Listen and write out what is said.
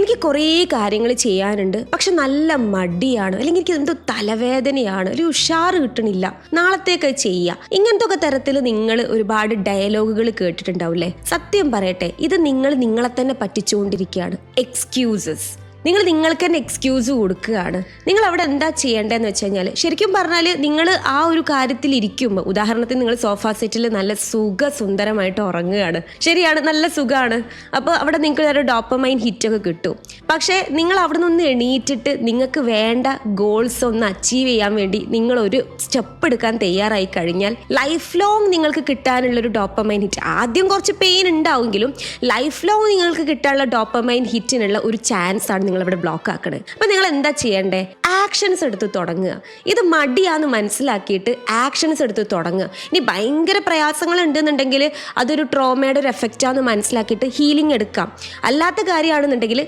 എനിക്ക് കുറേ കാര്യങ്ങൾ ചെയ്യാനുണ്ട്, പക്ഷെ നല്ല മടിയാണ്, അല്ലെങ്കിൽ എനിക്ക് എന്തോ തലവേദനയാണ്, ഒരു ഉഷാറ് കിട്ടണില്ല, നാളത്തേക്ക് ചെയ്യുക. ഇങ്ങനത്തെ ഒക്കെ തരത്തിൽ നിങ്ങൾ ഒരുപാട് ഡയലോഗുകൾ കേട്ടിട്ടുണ്ടാവില്ലേ? സത്യം പറയട്ടെ, ഇത് നിങ്ങളെ തന്നെ പറ്റിച്ചുകൊണ്ടിരിക്കുകയാണ്. എക്സ്ക്യൂസസ്. നിങ്ങൾ നിങ്ങൾക്ക് തന്നെ എക്സ്ക്യൂസ് കൊടുക്കുകയാണ്. നിങ്ങൾ അവിടെ എന്താ ചെയ്യേണ്ടതെന്ന് വെച്ച് കഴിഞ്ഞാൽ, ശരിക്കും പറഞ്ഞാൽ നിങ്ങൾ ആ ഒരു കാര്യത്തിൽ ഇരിക്കുമ്പോൾ, ഉദാഹരണത്തിന് നിങ്ങൾ സോഫ സെറ്റിൽ നല്ല സുന്ദരമായിട്ട് ഉറങ്ങുകയാണ്, ശരിയാണ്, നല്ല സുഖമാണ്. അപ്പോൾ അവിടെ നിങ്ങൾക്ക് ഒരു ഡോപ്പമൈൻ ഹിറ്റൊക്കെ കിട്ടും. പക്ഷേ നിങ്ങൾ അവിടെ നിന്ന് എണീറ്റിട്ട് നിങ്ങൾക്ക് വേണ്ട ഗോൾസ് ഒന്ന് അച്ചീവ് ചെയ്യാൻ വേണ്ടി നിങ്ങളൊരു സ്റ്റെപ്പ് എടുക്കാൻ തയ്യാറായി കഴിഞ്ഞാൽ ലൈഫ് ലോങ് നിങ്ങൾക്ക് കിട്ടാനുള്ളൊരു ഡോപ്പമൈൻ ഹിറ്റ്, ആദ്യം കുറച്ച് പെയിൻ ഉണ്ടാവുമെങ്കിലും ലൈഫ് ലോങ് നിങ്ങൾക്ക് കിട്ടാനുള്ള ഡോപ്പമൈൻ ഹിറ്റിനുള്ള ഒരു ചാൻസ് ആണ് നിങ്ങളിവിടെ ബ്ലോക്ക് ആക്കണത്. അപ്പം നിങ്ങൾ എന്താ ചെയ്യേണ്ടേ? ആക്ഷൻസ് എടുത്ത് തുടങ്ങുക. ഇത് മടിയാന്ന് മനസ്സിലാക്കിയിട്ട് ആക്ഷൻസ് എടുത്ത് തുടങ്ങുക. ഇനി ഭയങ്കര പ്രയാസങ്ങൾ ഉണ്ടെന്നുണ്ടെങ്കിൽ അതൊരു ട്രോമയുടെ ഒരു എഫക്റ്റാന്ന് മനസ്സിലാക്കിയിട്ട് ഹീലിംഗ് എടുക്കാം. അല്ലാത്ത കാര്യമാണെന്നുണ്ടെങ്കിൽ